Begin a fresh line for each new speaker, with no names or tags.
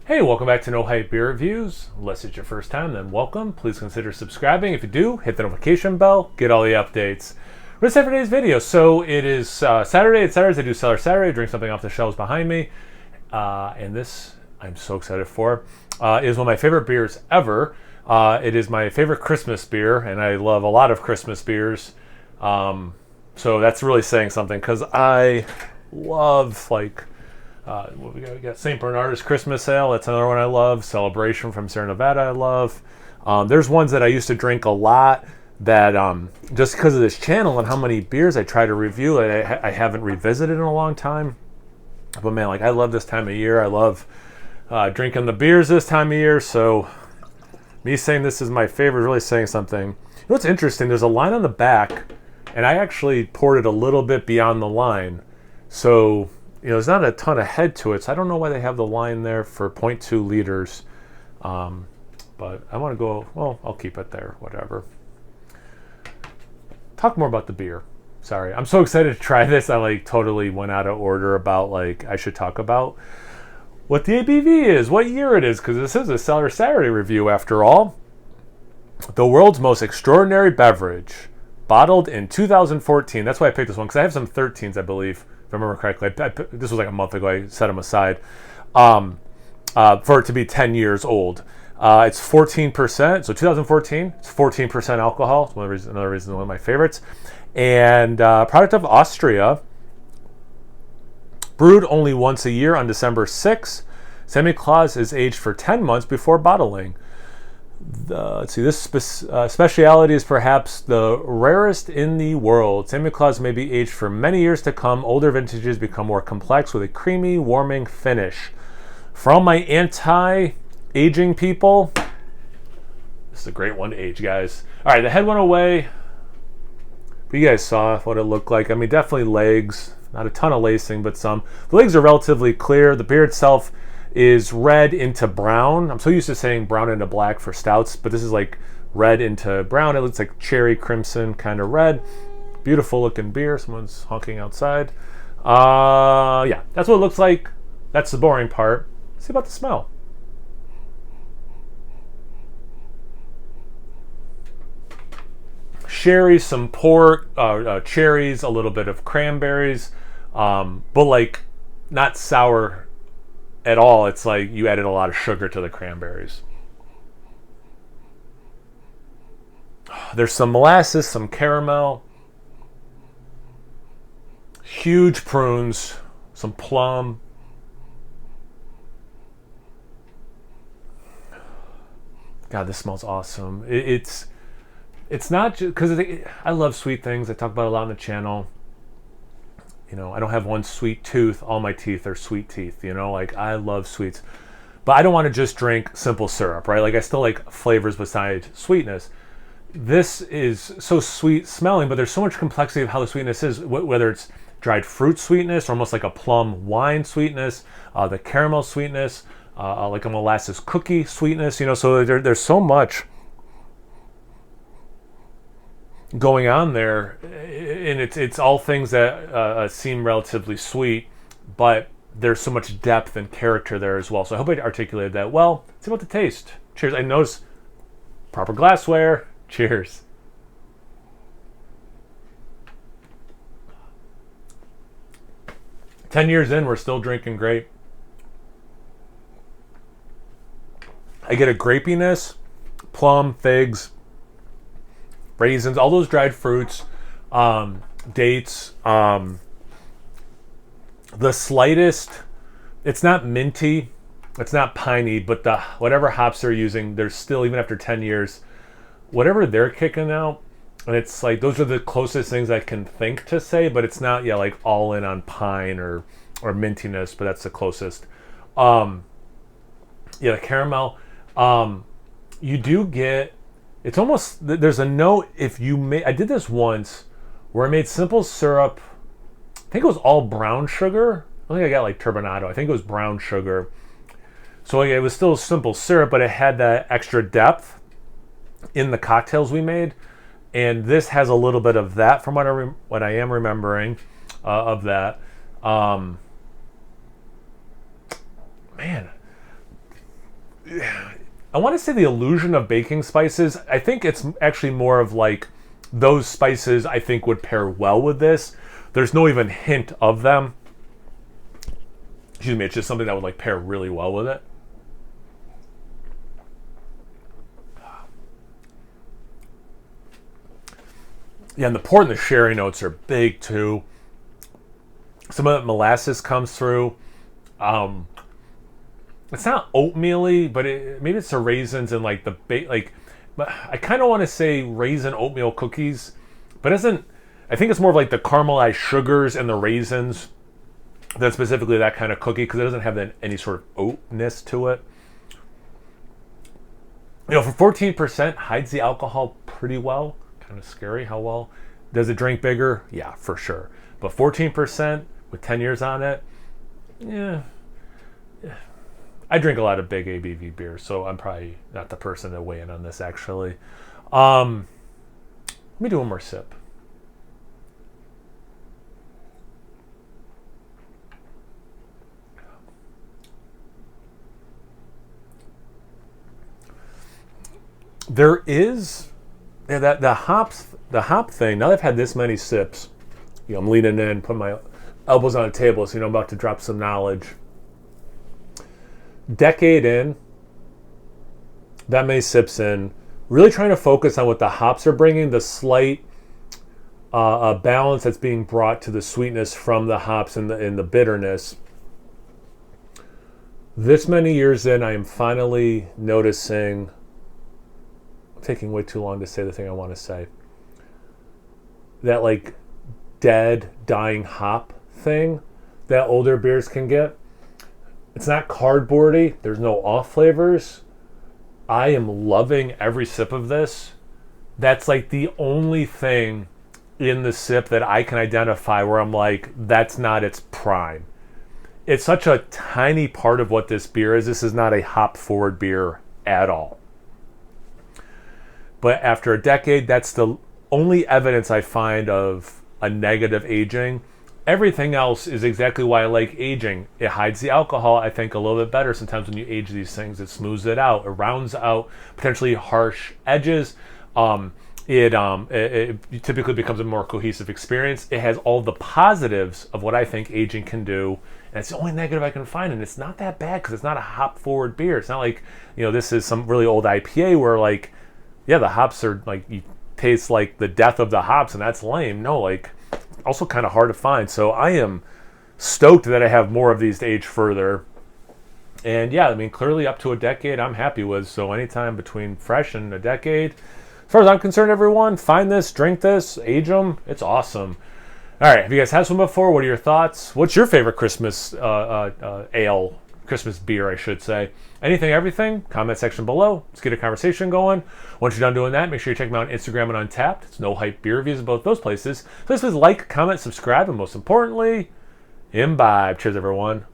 Hey, welcome back to No Hype Beer Reviews. Unless it's your first time, then welcome. Please consider subscribing. If you do, hit the notification bell, get all the updates. What's for today's video? So it is Saturday. It's Saturdays. I do Cellar Saturday. Drink something off the shelves behind me. And this, I'm so excited for, is one of my favorite beers ever. It is my favorite Christmas beer, and I love a lot of Christmas beers. So that's really saying something, because I love, we got St. Bernard's Christmas Ale. That's another one I love. Celebration from Sierra Nevada I love. There's ones that I used to drink a lot that just because of this channel and how many beers I try to review, I haven't revisited in a long time. But man, I love this time of year. I love drinking the beers this time of year. So me saying this is my favorite is really saying something. You know what's interesting? There's a line on the back, and I actually poured it a little bit beyond the line. So there's not a ton of head to it, so I don't know why they have the line there for 0.2 liters. But I want to go, well, I'll keep it there, whatever. Talk more about the beer. Sorry, I'm so excited to try this. I totally went out of order about I should talk about what the ABV is, what year it is, because this is a Cellar Saturday review after all. The world's most extraordinary beverage, bottled in 2014. That's why I picked this one, because I have some 13s, I believe. If I remember correctly, this was a month ago. I set them aside for it to be 10 years old. It's 14%, so 2014. It's 14% alcohol. It's another reason, one of my favorites. And product of Austria. Brewed only once a year on December 6th. Samichlaus is aged for 10 months before bottling. Let's see, this speciality is perhaps the rarest in the world. Samichlaus may be aged for many years to come. Older vintages become more complex with a creamy, warming finish. For all my anti-aging people, this is a great one to age, guys. All right, the head went away, but you guys saw what it looked like. I mean, definitely legs, not a ton of lacing, but some. The legs are relatively clear. The beer itself is red into brown. I'm so used to saying brown into black for stouts, but this is red into brown. It looks like cherry crimson kind of red. Beautiful looking beer. Someone's honking outside. Yeah, that's what it looks like. That's the boring part. Let's see about the smell. Sherry, some port, cherries, a little bit of cranberries, but not sour at all. It's you added a lot of sugar to the cranberries. There's some molasses, some caramel, huge prunes, some plum. God, this smells awesome. It's not just because I love sweet things. I talk about it a lot on the channel. I don't have one sweet tooth. All my teeth are sweet teeth. I love sweets. But I don't want to just drink simple syrup, right? I still like flavors besides sweetness. This is so sweet smelling, but there's so much complexity of how the sweetness is, whether it's dried fruit sweetness, or almost like a plum wine sweetness, the caramel sweetness, like a molasses cookie sweetness, so there's so much going on there, and it's all things that seem relatively sweet, but there's so much depth and character there as well. So I hope I articulated that well. Let's see about the taste. Cheers. I noticed proper glassware. Cheers. "10 years in, we're still drinking great." I get a grapiness, plum, figs, raisins, all those dried fruits, dates, the slightest, it's not minty, it's not piney, but whatever hops they're using, there's still, even after 10 years, whatever they're kicking out, and it's those are the closest things I can think to say, but it's not, all in on pine or mintiness, but that's the closest. The caramel, you do get, it's almost, there's a note, I did this once where I made simple syrup. I think it was all brown sugar. I think I got turbinado. I think it was brown sugar. So it was still simple syrup, but it had that extra depth in the cocktails we made. And this has a little bit of that from what I am remembering of that. Man, I want to say the illusion of baking spices. I think it's actually more of like those spices I think would pair well with this. There's no even hint of them. Excuse me, it's just something that would like pair really well with it. Yeah, and the port and the sherry notes are big too. Some of that molasses comes through. It's not oatmeal-y, but maybe it's the raisins and like the like. I kind of want to say raisin oatmeal cookies, but isn't. I think it's more of like the caramelized sugars and the raisins than specifically that kind of cookie, because it doesn't have any sort of oatness to it. You know, for 14%, hides the alcohol pretty well. Kind of scary how well. Does it drink bigger? Yeah, for sure. But 14% with 10 years on it, yeah. I drink a lot of big ABV beers, so I'm probably not the person to weigh in on this, actually. Let me do one more sip. There is that the hop thing. Now that I've had this many sips, you know, I'm leaning in, putting my elbows on the table, so you know I'm about to drop some knowledge. Decade in, that many sips in, really trying to focus on what the hops are bringing, the slight balance that's being brought to the sweetness from the hops and the bitterness. This many years in, I am finally noticing. I'm taking way too long to say the thing I want to say. That like dead, dying hop thing that older beers can get. It's not cardboardy. There's no off flavors. I am loving every sip of this. That's like the only thing in the sip that I can identify where I'm like, that's not its prime. It's such a tiny part of what this beer is. This is not a hop forward beer at all. But after a decade, that's the only evidence I find of a negative aging. Everything else is exactly why I like aging. It hides the alcohol, I think, a little bit better. Sometimes when you age these things, it smooths it out. It rounds out potentially harsh edges. It typically becomes a more cohesive experience. It has all the positives of what I think aging can do. And it's the only negative I can find. And it's not that bad because it's not a hop-forward beer. It's not like, you know, this is some really old IPA where, like, yeah, the hops are, like, you taste like the death of the hops, and that's lame. No, like, also kind of hard to find. So I am stoked that I have more of these to age further. And yeah, I mean, clearly up to a decade I'm happy with. So anytime between fresh and a decade, as far as I'm concerned, everyone, find this, drink this, age them. It's awesome. All right, have you guys had some before? What are your thoughts? What's your favorite Christmas ale, Christmas beer, I should say? Anything, everything, comment section below. Let's get a conversation going. Once you're done doing that, make sure you check me out on Instagram and Untapped. It's No Hype Beer Reviews in both those places. Please like, comment, subscribe, and most importantly, imbibe. Cheers, everyone.